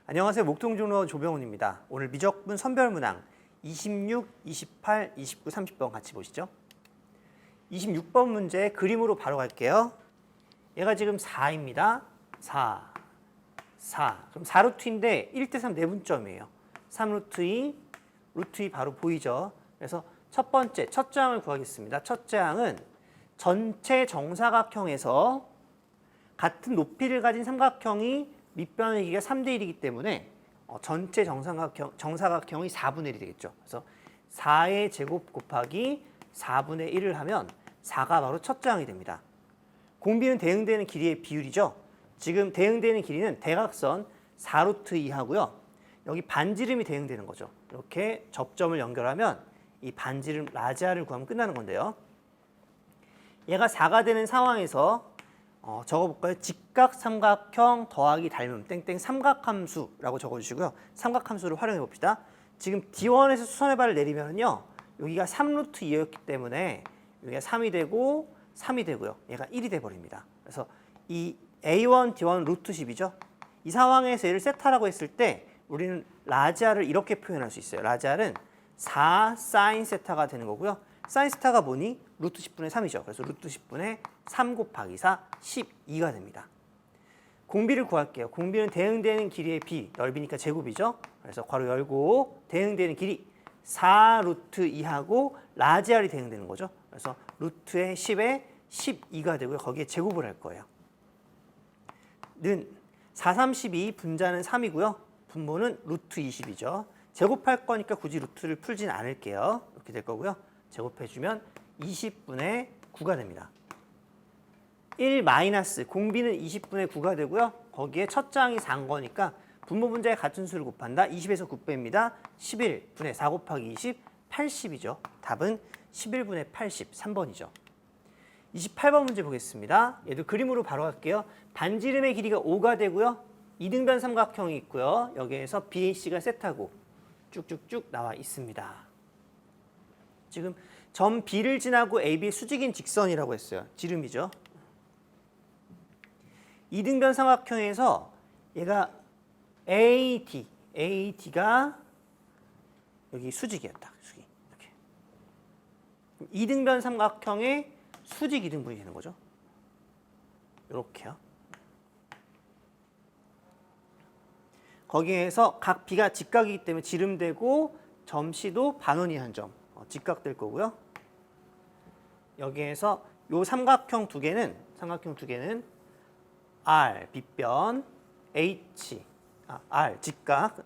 안녕하세요. 목동중로 조병훈입니다. 오늘 미적분 선별문항 26, 28, 29, 30번 같이 보시죠. 26번 문제 그림으로 바로 갈게요. 얘가 지금 4입니다. 4. 그럼 4루트인데 1대3 내분점이에요. 3루트 2, 루트 2 바로 보이죠? 그래서 첫 번째, 첫째 항을 구하겠습니다. 첫째 항은 전체 정사각형에서 같은 높이를 가진 삼각형이 밑변의 길이가 3대 1이기 때문에 전체 정사각형이 4분의 1이 되겠죠. 그래서 4의 제곱 곱하기 4분의 1을 하면 4가 바로 첫째 항이 됩니다. 공비는 대응되는 길이의 비율이죠. 지금 대응되는 길이는 대각선 4루트 2하고요. 여기 반지름이 대응되는 거죠. 이렇게 접점을 연결하면 이 반지름 라지아를 구하면 끝나는 건데요. 얘가 4가 되는 상황에서 적어볼까요? 직각삼각형 더하기 닮음 땡땡 삼각함수라고 적어주시고요. 삼각함수를 활용해 봅시다. 지금 D1에서 수선의 발을 내리면요. 여기가 3루트 2였기 때문에 여기가 3이 되고 3이 되고요. 얘가 1이 돼버립니다. 그래서 이 A1, D1 루트 10이죠. 이 상황에서 얘를 세타라고 했을 때 우리는 라지아를 이렇게 표현할 수 있어요. 라지아는 4 사인 세타가 되는 거고요. 사인 세타가 뭐니? 루트 10분의 3이죠. 그래서 루트 10분의 3 곱하기 4, 12가 됩니다. 공비를 구할게요. 공비는 대응되는 길이의 비, 넓이니까 제곱이죠. 그래서 괄호 열고 대응되는 길이 4 루트 2하고 라지알이 대응되는 거죠. 그래서 루트의 10에 12가 되고요. 거기에 제곱을 할 거예요. 는 4, 32, 분자는 3이고요. 분모는 루트 20이죠. 제곱할 거니까 굳이 루트를 풀진 않을게요. 이렇게 될 거고요. 제곱해주면 20분의 9가 됩니다. 1 마이너스 공비는 20분의 9가 되고요. 거기에 첫 장이 4인 거니까 분모 분자의 같은 수를 곱한다. 20에서 9 뺍니다. 11분의 4 곱하기 20, 80이죠. 답은 11분의 80, 3번이죠. 28번 문제 보겠습니다. 얘도 그림으로 바로 갈게요. 반지름의 길이가 5가 되고요. 이등변 삼각형이 있고요. 여기에서 BAC가 세타고 쭉쭉쭉 나와 있습니다. 지금 점 B를 지나고 AB의 수직인 직선이라고 했어요. 지름이죠. 이등변 삼각형에서 얘가 AD가 여기 수직이었다. 수직. 이렇게. 이등변 삼각형의 수직 이등분이 되는 거죠. 이렇게요. 거기에서 각 B가 직각이기 때문에 지름되고 점 C도 반원이 한 점. 직각될 거고요. 여기에서 요 삼각형 두 개는 R 빗변 H R 직각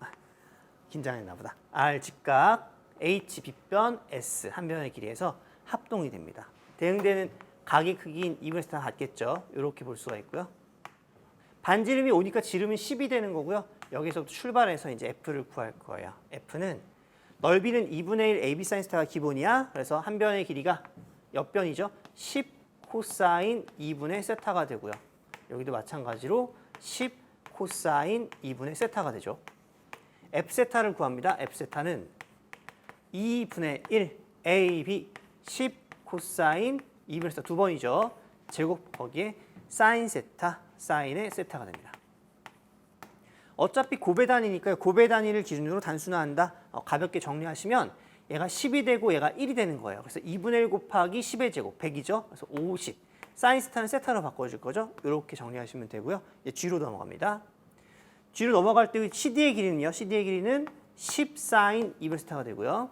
긴장했나 보다. R 직각 H 빗변 S 한 변의 길이에서 합동이 됩니다. 대응되는 각의 크기인 2분의 세타가 같겠죠. 이렇게 볼 수가 있고요. 반지름이 오니까 지름은 10이 되는 거고요. 여기서부터 출발해서 이제 F를 구할 거예요. F는 넓이는 2분의 1 AB 사인 세타가 기본이야. 그래서 한 변의 길이가 옆변이죠. 10 코사인 2분의 세타가 되고요. 여기도 마찬가지로 10 코사인 2분의 세타가 되죠. F 세타를 구합니다. F 세타는 2분의 1 AB 10 코사인 2분의 세타 두 번이죠. 제곱 거기에 사인 세타, 사인의 세타가 됩니다. 어차피 곱의 단위니까요. 곱의 단위를 기준으로 단순화한다. 가볍게 정리하시면 얘가 10이 되고 얘가 1이 되는 거예요. 그래서 2분의 1 곱하기 10의 제곱 100이죠. 그래서 50. 사인 세타는 세타로 바꿔줄 거죠. 이렇게 정리하시면 되고요. 이제 G로 넘어갑니다. G로 넘어갈 때 CD의 길이는요. CD의 길이는 10 사인 2분의 세타가 되고요.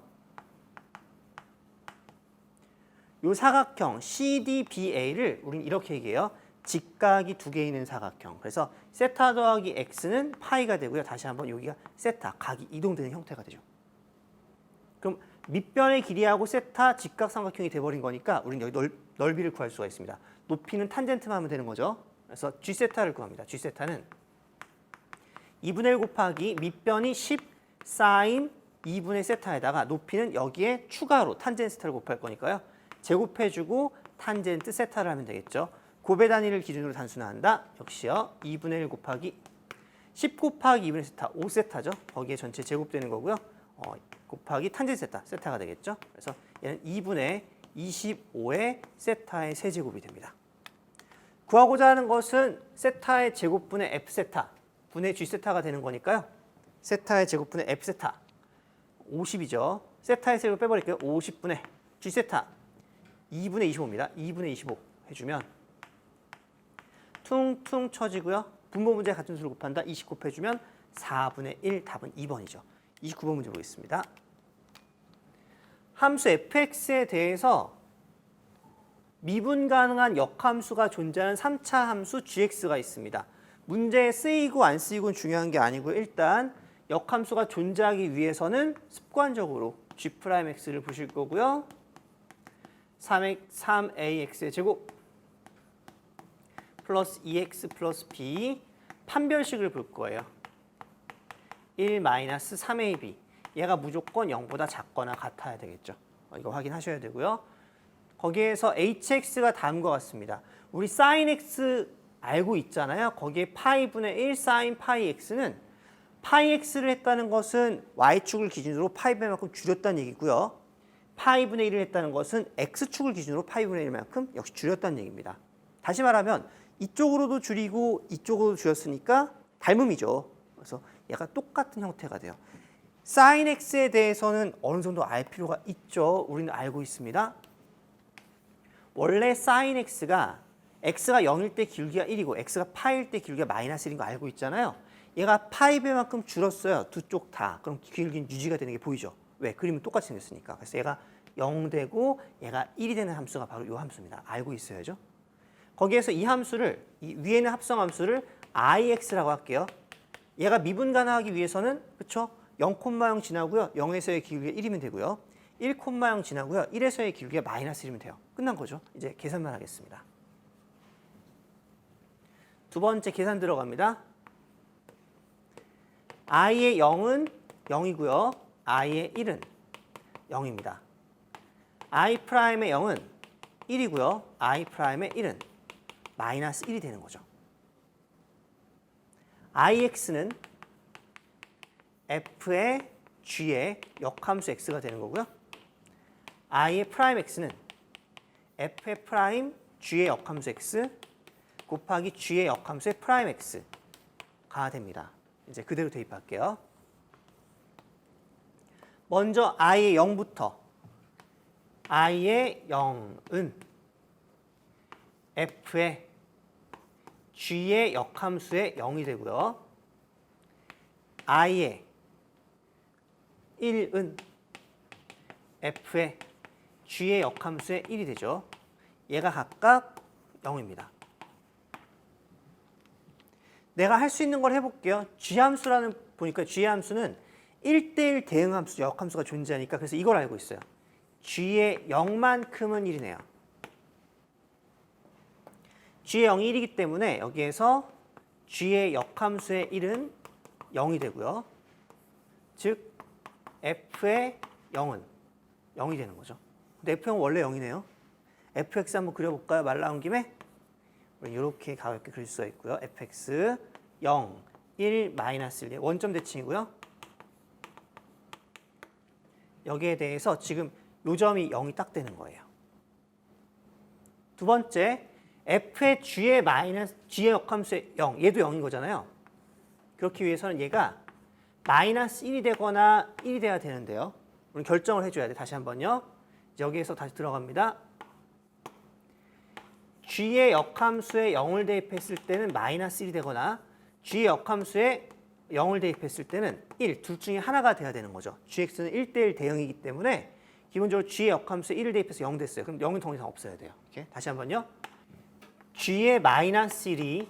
이 사각형 CDBA를 우리는 이렇게 얘기해요. 직각이 두 개 있는 사각형. 그래서 세타 더하기 x는 파이가 되고요. 다시 한번 여기가 세타, 각이 이동되는 형태가 되죠. 그럼 밑변의 길이하고 세타 직각 삼각형이 돼버린 거니까 우리는 여기 넓이를 구할 수가 있습니다. 높이는 탄젠트만 하면 되는 거죠. 그래서 G세타를 구합니다. G세타는 2분의 1 곱하기 밑변이 10 사인 2분의 세타에다가 높이는 여기에 추가로 탄젠트 세타를 곱할 거니까요. 제곱해주고 탄젠트 세타를 하면 되겠죠. 곱의 단위를 기준으로 단순화한다. 역시요. 2분의 1 곱하기 10 곱하기 2분의 세타, 5세타죠. 거기에 전체 제곱되는 거고요. 곱하기 탄젠트 세타, 세타가 되겠죠. 그래서 얘는 2분의 25의 세타의 세제곱이 됩니다. 구하고자 하는 것은 세타의 제곱분의 F세타, 분의 G세타가 되는 거니까요. 세타의 제곱분의 F 세타 50이죠. 세타의 세로 빼버릴게요. 50분의 G 세타 2분의 25입니다. 2분의 25 해주면 퉁퉁 쳐지고요. 분모 문제 같은 수를 곱한다. 20 곱해주면 4분의 1 답은 2번이죠. 29번 문제 보겠습니다. 함수 fx에 대해서 미분 가능한 역함수가 존재하는 3차 함수 gx가 있습니다. 문제에 쓰이고 안 쓰이고는 중요한 게 아니고 일단 역함수가 존재하기 위해서는 습관적으로 g'x를 보실 거고요. 3ax의 제곱 플러스 2x 플러스 b 판별식을 볼 거예요. 1-3ab 얘가 무조건 0보다 작거나 같아야 되겠죠. 이거 확인하셔야 되고요. 거기에서 hx가 다음과 같습니다. 우리 sin x 알고 있잖아요. 거기에 파이분의 1 sin 파이 x는 파이 x를 했다는 것은 y축을 기준으로 파이분의 1만큼 줄였다는 얘기고요. 파이분의 1을 했다는 것은 x축을 기준으로 파이분의 1만큼 역시 줄였다는 얘기입니다. 다시 말하면 이쪽으로도 줄이고 이쪽으로도 줄였으니까 닮음이죠. 그래서 얘가 똑같은 형태가 돼요. sin x에 대해서는 어느 정도 알 필요가 있죠. 우리는 알고 있습니다. 원래 sin x가 0일 때 기울기가 1이고 x가 파일 때 기울기가 마이너스 1인 거 알고 있잖아요. 얘가 파이배만큼 줄었어요. 두 쪽 다. 그럼 기울기는 유지가 되는 게 보이죠. 왜? 그림은 똑같이 생겼으니까. 그래서 얘가 0 되고 얘가 1이 되는 함수가 바로 이 함수입니다. 알고 있어야죠. 거기에서 이 함수를 이 위에는 합성 함수를 ix라고 할게요. 얘가 미분 가능하기 위해서는 그렇죠? 0,0 지나고요. 0에서의 기울기가 1이면 되고요. 1,0 지나고요. 1에서의 기울기가 마이너스 1이면 돼요. 끝난 거죠. 이제 계산만 하겠습니다. 두 번째 계산 들어갑니다. i의 0은 0이고요. i의 1은 0입니다. i 프라임의 0은 1이고요. i 프라임의 1은 마이너스 1이 되는 거죠. ix는 f의 g의 역함수 x가 되는 거고요. i의 프라임 x는 f의 프라임 g의 역함수 x 곱하기 g의 역함수의 프라임 x가 됩니다. 이제 그대로 대입할게요. 먼저 i의 0부터 i의 0은 f의 g의 역함수의 0이 되고요. i의 1은 f의 g의 역함수의 1이 되죠. 얘가 각각 0입니다. 내가 할 수 있는 걸 해볼게요. g함수라는 보니까 g함수는 1대1 대응함수, 역함수가 존재하니까 그래서 이걸 알고 있어요. g의 0만큼은 1이네요. g의 0이 1이기 때문에 여기에서 g의 역함수의 1은 0이 되고요. 즉 f의 0은 0이 되는 거죠. 근데 f의 0은 원래 0이네요. fx 한번 그려볼까요? 말 나온 김에 이렇게 가볍게 그릴 수가 있고요. fx 0, 1, 마이너스 1 원점 대칭이고요. 여기에 대해서 지금 요 점이 0이 딱 되는 거예요. 두 번째, f의 g의 g의 역함수의 0, 얘도 0인 거잖아요. 그렇기 위해서는 얘가 마이너스 1이 되거나 1이 돼야 되는데요. 우리 결정을 해줘야 돼. 다시 한번요. 여기에서 다시 들어갑니다. g의 역함수에 0을 대입했을 때는 마이너스 1이 되거나 g의 역함수에 0을 대입했을 때는 1, 둘 중에 하나가 돼야 되는 거죠. gx는 1대1 대응이기 때문에 기본적으로 g의 역함수에 1을 대입해서 0 됐어요. 그럼 0은 더 이상 없어야 돼요. 이렇게. 다시 한번요. g의 마이너스 1이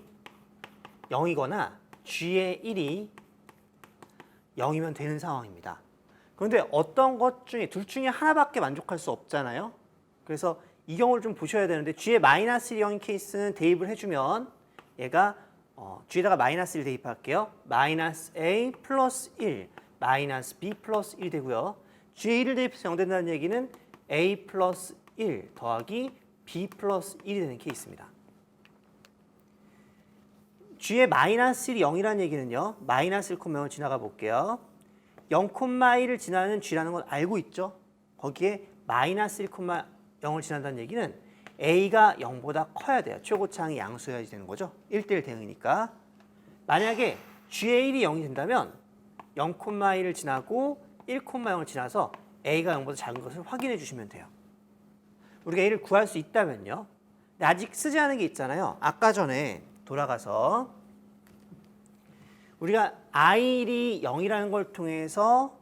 0이거나 g의 1이 0이면 되는 상황입니다. 그런데 어떤 것 중에 둘 중에 하나밖에 만족할 수 없잖아요. 그래서 이 경우를 좀 보셔야 되는데 g의 마이너스 1이 0인 케이스는 대입을 해주면 얘가 g에다가 마이너스 1 대입할게요. 마이너스 a 플러스 1 마이너스 b 플러스 1 되고요. g의 1을 대입해서 0 된다는 얘기는 a 플러스 1 더하기 b 플러스 1이 되는 케이스입니다. g의 마이너스 1이 0이라는 얘기는요. 마이너스 1,0을 지나가 볼게요. 0,1을 지나는 g라는 건 알고 있죠. 거기에 마이너스 1,0을 지난다는 얘기는 a가 0보다 커야 돼요. 최고차항이 양수여야지 되는 거죠. 1대1 대응이니까. 만약에 g의 1이 0이 된다면 0,1을 지나고 1,0을 지나서 a가 0보다 작은 것을 확인해 주시면 돼요. 우리가 a를 구할 수 있다면요. 근데 아직 쓰지 않은 게 있잖아요. 아까 전에 돌아가서 우리가 i1이 0이라는 걸 통해서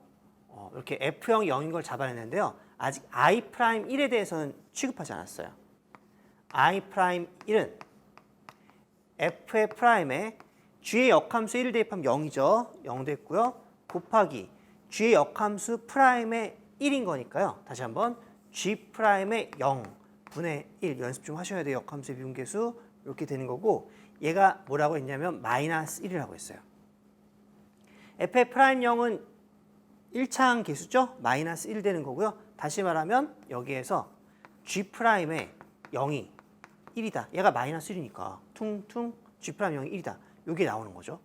이렇게 f0이 0인 걸 잡아냈는데요. 아직 i'1에 대해서는 취급하지 않았어요. i'1은 f의 프라임에 g의 역함수 1을 대입하면 0이죠. 0 됐고요. 곱하기 g의 역함수 프라임의 1인 거니까요. 다시 한번 g 프라임의 0분의 1 연습 좀 하셔야 돼요. 역함수의 비분계수 이렇게 되는 거고 얘가 뭐라고 했냐면 마이너스 1이라고 했어요. f의 프라임 0은 1차항 계수죠. 마이너스 1 되는 거고요. 다시 말하면 여기에서 g 프라임의 0이 1이다. 얘가 마이너스 1이니까 퉁퉁 g 프라임 0이 1이다. 이게 나오는 거죠.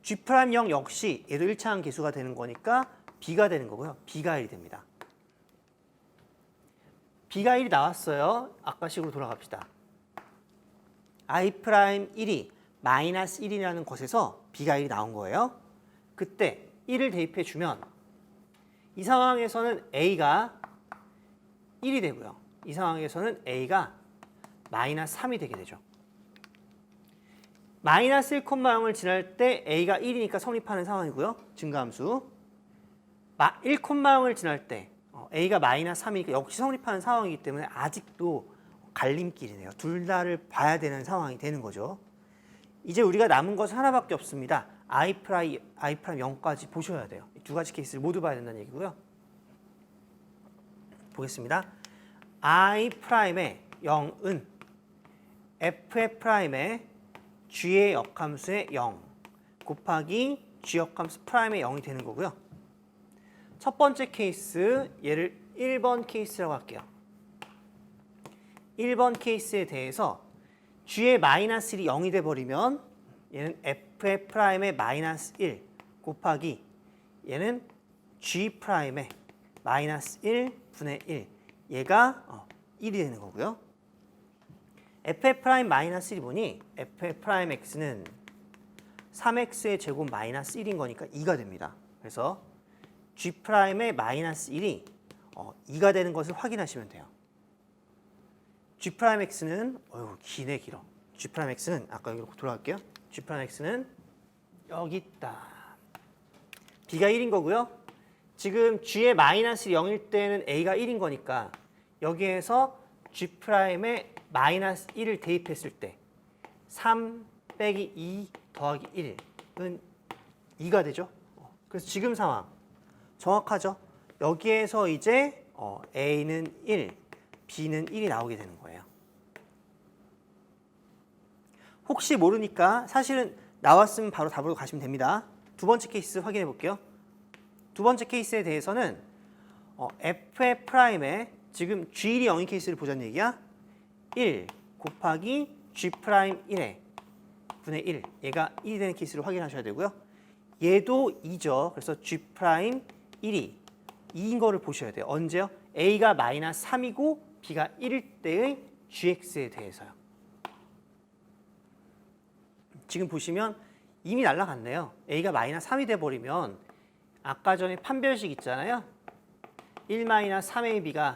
g 프라임 0 역시 얘도 1차항 계수가 되는 거니까 b가 되는 거고요. b가 1이 됩니다. b가 1이 나왔어요. 아까 식으로 돌아갑시다. i 프라임 1이 마이너스 1이라는 것에서 b가 1이 나온 거예요. 그때 1을 대입해 주면 이 상황에서는 a가 1이 되고요. 이 상황에서는 a가 마이너스 3이 되게 되죠. 마이너스 1,0을 지날 때 a가 1이니까 성립하는 상황이고요. 증가함수. 1,0을 지날 때 a가 마이너스 3이니까 역시 성립하는 상황이기 때문에 아직도 갈림길이네요. 둘 다를 봐야 되는 상황이 되는 거죠. 이제 우리가 남은 것은 하나밖에 없습니다. i 프라임 0까지 보셔야 돼요. 두 가지 케이스를 모두 봐야 된다는 얘기고요. 보겠습니다. i 프라임의 0은 f 프라임의 g의 역함수의 0 곱하기 g 역함수 프라임의 0이 되는 거고요. 첫 번째 케이스, 얘를 1번 케이스라고 할게요. 1번 케이스에 대해서 g의 마이너스 1이 0이 돼버리면 얘는 f의 프라임의 마이너스 1 곱하기 얘는 g 프라임의 마이너스 1분의 1 얘가 1이 되는 거고요. f의 프라임 마이너스 1이 보니 f의 프라임 x는 3x의 제곱 마이너스 1인 거니까 2가 됩니다. 그래서 g 프라임의 마이너스 1이 2가 되는 것을 확인하시면 돼요. g 프라임 x는 기네 길어. g 프라임 x는 아까 여기로 돌아갈게요. g 프라임 x는 여기 있다. b가 1인 거고요. 지금 g의 마이너스 0일 때는 a가 1인 거니까 여기에서 g 프라임의 마이너스 1을 대입했을 때 3 빼기 2 더하기 1은 2가 되죠. 그래서 지금 상황 정확하죠. 여기에서 이제 a는 1, b는 1이 나오게 되는 거예요. 혹시 모르니까 사실은 나왔으면 바로 답으로 가시면 됩니다. 두 번째 케이스 확인해 볼게요. 두 번째 케이스에 대해서는 f의 프라임에 지금 g1이 0인 케이스를 보자는 얘기야. 1 곱하기 g 프라임 1의 분의 1 얘가 1이 되는 케이스를 확인하셔야 되고요. 얘도 2죠. 그래서 g 프라임 1이 2인 거를 보셔야 돼요. 언제요? a가 마이너스 3이고 b가 1일 때의 gx에 대해서요. 지금 보시면 이미 날라갔네요. a가 마이너스 3이 돼버리면 아까 전에 판별식 있잖아요. 1 마이너스 3ab가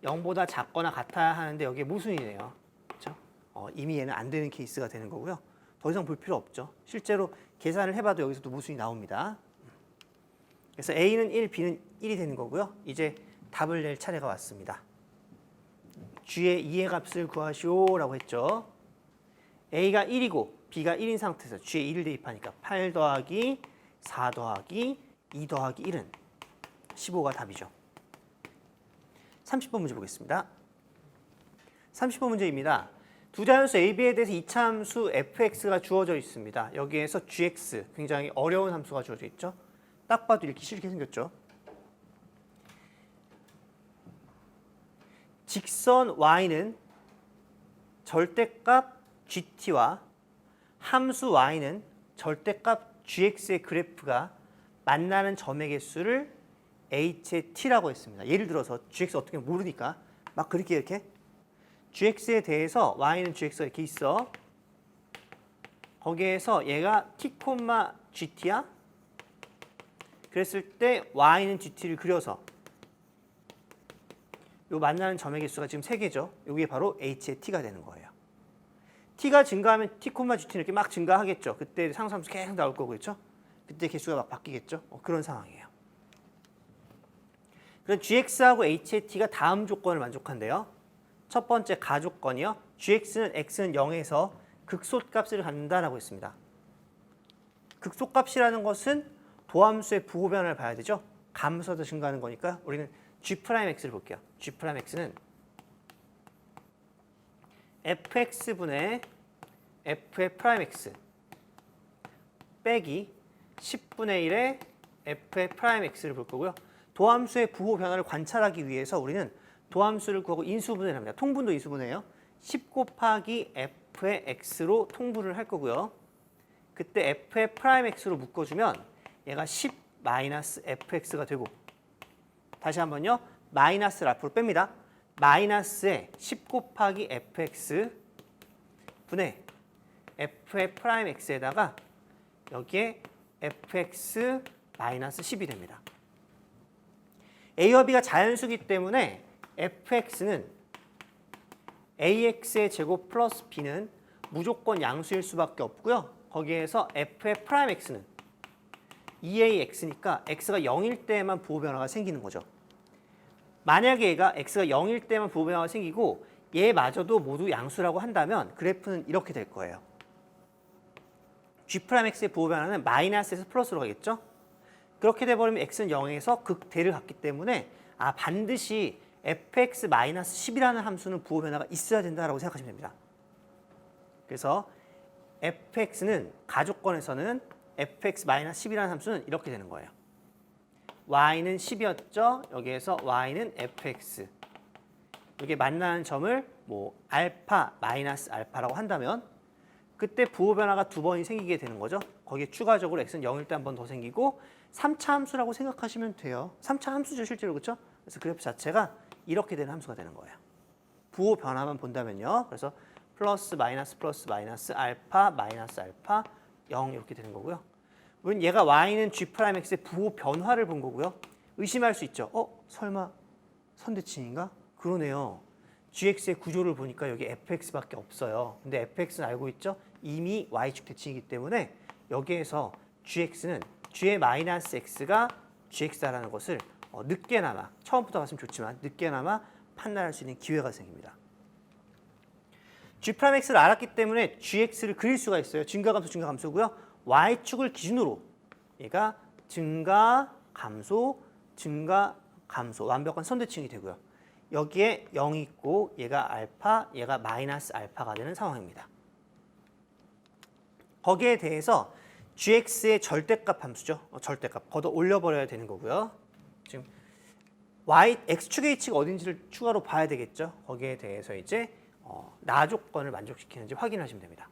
0보다 작거나 같아야 하는데 여기에 모순이네요. 그렇죠? 이미 얘는 안 되는 케이스가 되는 거고요. 더 이상 볼 필요 없죠. 실제로 계산을 해봐도 여기서도 모순이 나옵니다. 그래서 a는 1, b는 1이 되는 거고요. 이제 답을 낼 차례가 왔습니다. g의 2의 값을 구하시오라고 했죠. a가 1이고 b가 1인 상태에서 g의 2를 대입하니까 8 더하기 4 더하기 2 더하기 1은 15가 답이죠. 30번 문제 보겠습니다. 30번 문제입니다. 두 자연수 a, b에 대해서 이차함수 fx가 주어져 있습니다. 여기에서 gx, 굉장히 어려운 함수가 주어져 있죠. 딱 봐도 읽기 싫게 생겼죠. 직선 y는 절대값 gt와 함수 y는 절대값 gx의 그래프가 만나는 점의 개수를 h의 t라고 했습니다. 예를 들어서 gx 어떻게 모르니까 막 그렇게 이렇게 gx에 대해서 y는 gx가 이렇게 있어. 거기에서 얘가 t, gt야. 그랬을 때 y는 gt를 그려서 요 만나는 점의 개수가 지금 3개죠. 이게 바로 h의 t가 되는 거예요. t가 증가하면 t, gt는 이렇게 막 증가하겠죠. 그때 상수함수 계속 나올 거고 그렇죠? 그때 개수가 막 바뀌겠죠. 그런 상황이에요. 그럼 gx하고 h의 t가 다음 조건을 만족한대요. 첫 번째 가조건이요. gx는 x는 0에서 극소값을 갖는다라고 했습니다. 극소값이라는 것은 도함수의 부호 변화를 봐야 되죠. 감소해서 증가하는 거니까 우리는 g'x를 볼게요. g'x는 fx분의 f의 프라임 x 빼기 10분의 1의 f의 프라임 x를 볼 거고요. 도함수의 부호 변화를 관찰하기 위해서 우리는 도함수를 구하고 인수분해를 합니다. 통분도 인수분해예요. 10 곱하기 f의 x로 통분을 할 거고요. 그때 f의 프라임 x로 묶어주면 얘가 10 마이너스 fx가 되고 다시 한번요. 마이너스를 앞으로 뺍니다. 마이너스에 10 곱하기 fx 분의 f의 프라임 x에다가 여기에 fx 마이너스 10이 됩니다. a와 b가 자연수기 때문에 fx는 ax의 제곱 플러스 b는 무조건 양수일 수밖에 없고요. 거기에서 f의 프라임 x는 2ax니까 x가 0일 때만 부호 변화가 생기는 거죠. 만약에 얘가 x가 0일 때만 부호 변화가 생기고 얘마저도 모두 양수라고 한다면 그래프는 이렇게 될 거예요. g'x의 부호 변화는 마이너스에서 플러스로 가겠죠. 그렇게 돼버리면 x는 0에서 극대를 갖기 때문에 반드시 fx-10이라는 함수는 부호 변화가 있어야 된다고 생각하시면 됩니다. 그래서 fx는 가조건에서는 fx-10이라는 함수는 이렇게 되는 거예요. y는 10이었죠. 여기에서 y는 fx. 이게 만나는 점을 뭐 알파 마이너스 알파라고 한다면 그때 부호 변화가 2번이 생기게 되는 거죠. 거기에 추가적으로 x는 0일 때 한 번 더 생기고 3차 함수라고 생각하시면 돼요. 3차 함수죠, 실제로. 그렇죠? 그래서 그래프 자체가 이렇게 되는 함수가 되는 거예요. 부호 변화만 본다면요. 그래서 플러스 마이너스 알파 마이너스 알파 0 이렇게 되는 거고요. 우린 얘가 y는 g'x의 부호 변화를 본 거고요. 의심할 수 있죠. 설마 선대칭인가? 그러네요. gx의 구조를 보니까 여기 fx밖에 없어요. 근데 fx는 알고 있죠? 이미 y축 대칭이기 때문에 여기에서 gx는 g의 마이너스 x가 gx다라는 것을 늦게나마, 처음부터 봤으면 좋지만 늦게나마 판단할 수 있는 기회가 생깁니다. g'x를 알았기 때문에 gx를 그릴 수가 있어요. 증가감소, 증가감소고요. y축을 기준으로 얘가 증가감소, 증가감소, 완벽한 선대칭이 되고요. 여기에 0이 있고 얘가 알파, 얘가 마이너스 알파가 되는 상황입니다. 거기에 대해서 gx의 절대값 함수죠. 절대값 걷어 올려버려야 되는 거고요. 지금 x축의 위치가 어딘지를 추가로 봐야 되겠죠. 거기에 대해서 이제 나 조건을 만족시키는지 확인하시면 됩니다.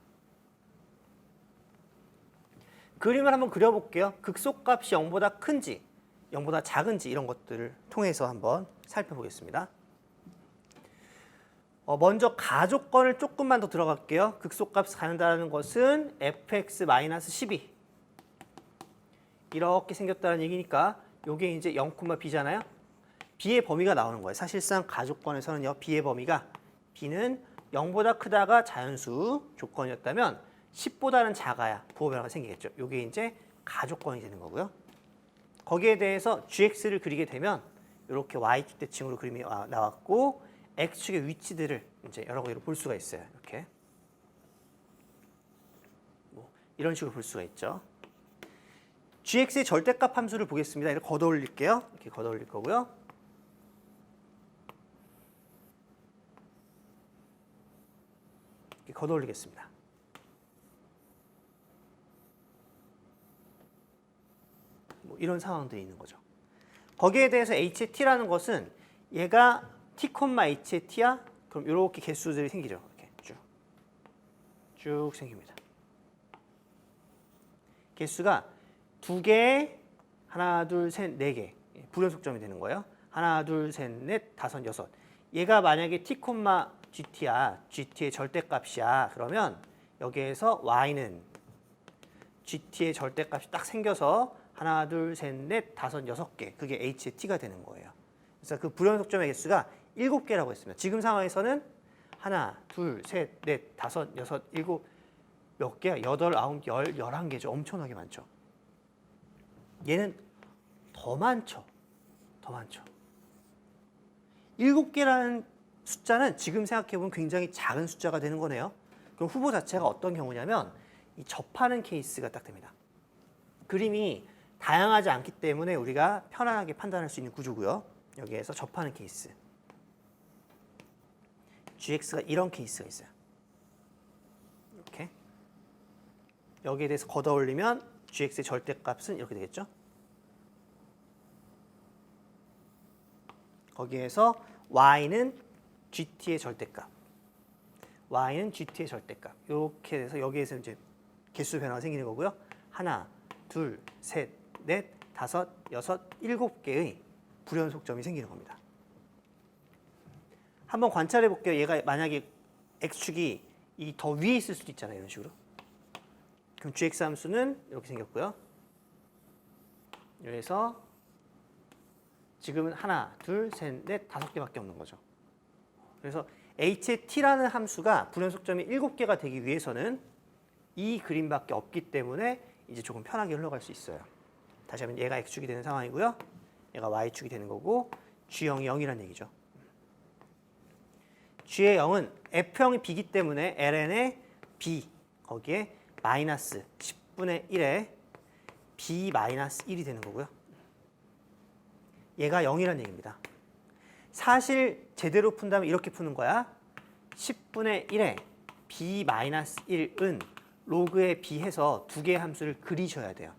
그림을 한번 그려볼게요. 극소값이 0보다 큰지 0보다 작은지 이런 것들을 통해서 한번 살펴보겠습니다. 먼저 가조건을 조금만 더 들어갈게요. 극소값이 가능하다는 것은 fx-12 이렇게 생겼다는 얘기니까 이게 이제 0,b잖아요. b의 범위가 나오는 거예요. 사실상 가조건에서는요. b의 범위가 b는 0보다 크다가 자연수 조건이었다면 10보다는 작아야 부호 변화가 생기겠죠. 이게 이제 가조건이 되는 거고요. 거기에 대해서 gx를 그리게 되면 이렇게 y축 대칭으로 그림이 나왔고 x축의 위치들을 이제 여러 가지로 볼 수가 있어요. 이렇게 이런 식으로 볼 수가 있죠. gx의 절대값 함수를 보겠습니다. 이렇게 걷어올릴게요. 이렇게 걷어올릴 거고요. 이렇게 걷어올리겠습니다. 이런 상황들이 있는 거죠. 거기에 대해서 h의 t라는 것은 얘가 t, h의 t야? 그럼 이렇게 개수들이 생기죠. 이렇게 쭉 생깁니다. 개수가 2개, 하나, 둘, 셋, 4개. 불연속점이 되는 거예요. 하나, 둘, 셋, 넷, 다섯, 여섯. 얘가 만약에 t, gt야, gt의 절대값이야. 그러면 여기에서 y는 gt의 절대값이 딱 생겨서 하나, 둘, 셋, 넷, 다섯, 여섯 개. 그게 H의 T가 되는 거예요. 그래서 그 불연속점의 개수가 7개라고 했습니다. 지금 상황에서는 하나, 둘, 셋, 넷, 다섯, 여섯, 일곱 몇 개야? 8, 9, 10, 11개죠. 엄청나게 많죠. 얘는 더 많죠. 더 많죠. 7개라는 숫자는 지금 생각해보면 굉장히 작은 숫자가 되는 거네요. 그럼 후보 자체가 어떤 경우냐면 이 접하는 케이스가 딱 됩니다. 그림이 다양하지 않기 때문에 우리가 편안하게 판단할 수 있는 구조고요. 여기에서 접하는 케이스. GX가 이런 케이스가 있어요. 이렇게. 여기에 대해서 걷어 올리면 GX의 절대값은 이렇게 되겠죠. 거기에서 Y는 GT의 절대값. Y는 GT의 절대값. 이렇게 돼서 여기에서 이제 개수 변화가 생기는 거고요. 하나, 둘, 셋, 넷, 다섯, 여섯, 7개의 불연속점이 생기는 겁니다. 한번 관찰해 볼게요. 얘가 만약에 X축이 이 더 위에 있을 수도 있잖아요. 이런 식으로. 그럼 GX 함수는 이렇게 생겼고요. 여기서 지금은 하나, 둘, 셋, 넷, 5개밖에 없는 거죠. 그래서 H의 T라는 함수가 불연속점이 7개가 되기 위해서는 이 그림밖에 없기 때문에 이제 조금 편하게 흘러갈 수 있어요. 다시 한번 얘가 X축이 되는 상황이고요. 얘가 Y축이 되는 거고 G0이 0이라는 얘기죠. G의 0은 F형이 B이기 때문에 ln의 B 거기에 마이너스 10분의 1에 B 마이너스 1이 되는 거고요. 얘가 0이라는 얘기입니다. 사실 제대로 푼다면 이렇게 푸는 거야. 10분의 1에 B 마이너스 1은 로그에 비해서 두 개의 함수를 그리셔야 돼요.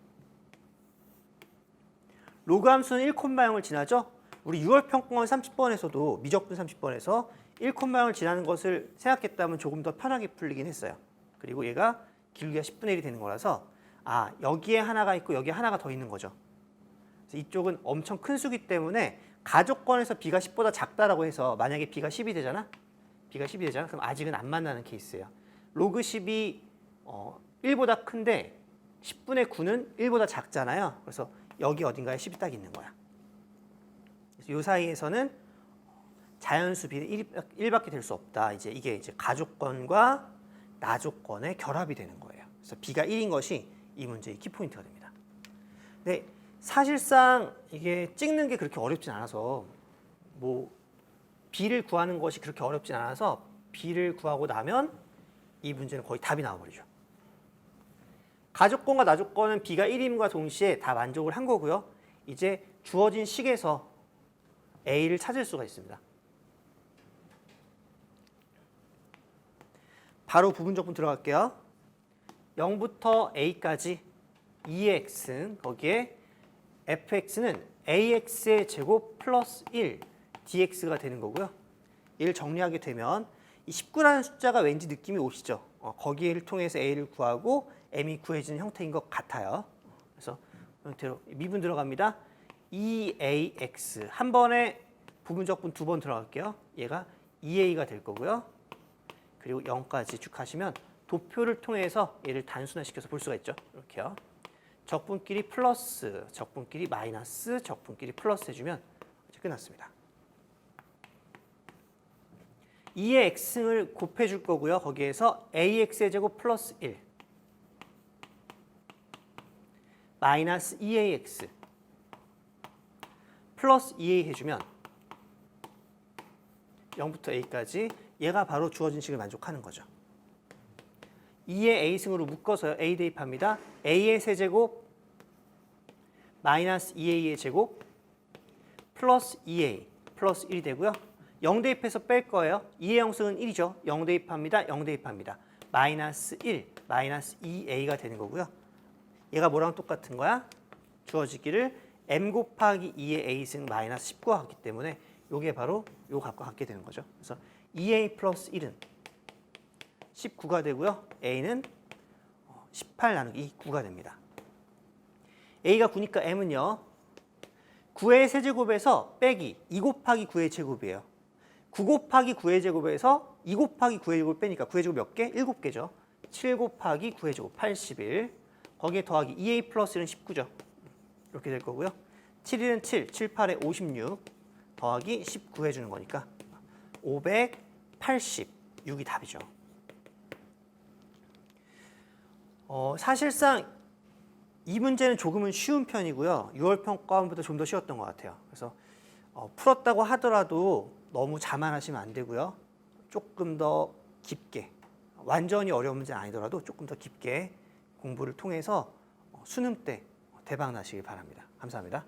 로그 함수는 1,0을 지나죠? 우리 6월 평가원 30번에서도 미적분 30번에서 1,0을 지나는 것을 생각했다면 조금 더 편하게 풀리긴 했어요. 그리고 얘가 길이가 10분의 1이 되는 거라서 아 여기에 하나가 있고 여기에 하나가 더 있는 거죠. 그래서 이쪽은 엄청 큰 수기 때문에 가족권에서 B가 10보다 작다라고 해서 만약에 B가 10이 되잖아? B가 10이 되잖아? 그럼 아직은 안 만나는 케이스예요. 로그 10이 1보다 큰데 10분의 9는 1보다 작잖아요. 그래서 여기 어딘가에 10이 딱 있는 거야. 그래서 이 사이에서는 자연수 B는 1밖에 될 수 없다. 이게 이제 가족권과 나족권의 결합이 되는 거예요. 그래서 B가 1인 것이 이 문제의 키포인트가 됩니다. 근데 사실상 이게 찍는 게 그렇게 어렵진 않아서 뭐 B를 구하는 것이 그렇게 어렵진 않아서 B를 구하고 나면 이 문제는 거의 답이 나와버리죠. 가족권과 나족권은 B가 1임과 동시에 다 만족을 한 거고요. 이제 주어진 식에서 A를 찾을 수가 있습니다. 바로 부분적분 들어갈게요. 0부터 A까지 2의 X는 거기에 fx는 ax의 제곱 플러스 1 dx가 되는 거고요. 얘를 정리하게 되면 이 19라는 숫자가 왠지 느낌이 오시죠? 거기를 통해서 a를 구하고 m이 구해지는 형태인 것 같아요. 그래서 형태로 미분 들어갑니다. 2ax 한 번에 부분적분 2번 들어갈게요. 얘가 2a가 될 거고요. 그리고 0까지 쭉 가시면 도표를 통해서 얘를 단순화시켜서 볼 수가 있죠. 이렇게요. 적분끼리 플러스, 적분끼리 마이너스, 적분끼리 플러스 해주면 이제 끝났습니다. 2의 x를 곱해줄 거고요. 거기에서 ax의 제곱 플러스 1 마이너스 2ax 플러스 2a 해주면 0부터 a까지 얘가 바로 주어진 식을 만족하는 거죠. 2의 a승으로 묶어서요. a 대입합니다. a의 세제곱 마이너스 2a의 제곱 플러스 2a 플러스 1이 되고요. 0 대입해서 뺄 거예요. 2의 영승은 1이죠. 0 대입합니다. 0 대입합니다. 마이너스 1 마이너스 2a가 되는 거고요. 얘가 뭐랑 똑같은 거야? 주어지기를 m 곱하기 2의 a승 마이너스 19가 같기 때문에 이게 바로 요 값과 같게 되는 거죠. 그래서 2a 플러스 1은 19가 되고요. a는 18 나누기 9가 됩니다. a가 9니까 m은요. 9의 세제곱에서 빼기 2 곱하기 9의 제곱이에요. 9 곱하기 9의 제곱에서 2 곱하기 9의 제곱을 빼니까 9의 제곱 몇 개? 7개죠. 7 곱하기 9의 제곱 81. 거기에 더하기 2a 플러스 1은 19죠. 이렇게 될 거고요. 7일은 7, 7, 8에 56 더하기 19 해주는 거니까 586이 답이죠. 사실상 이 문제는 조금은 쉬운 편이고요. 6월 평가원보다 좀 더 쉬웠던 것 같아요. 그래서 풀었다고 하더라도 너무 자만하시면 안 되고요. 조금 더 깊게, 완전히 어려운 문제는 아니더라도 조금 더 깊게 공부를 통해서 수능 때 대박 나시길 바랍니다. 감사합니다.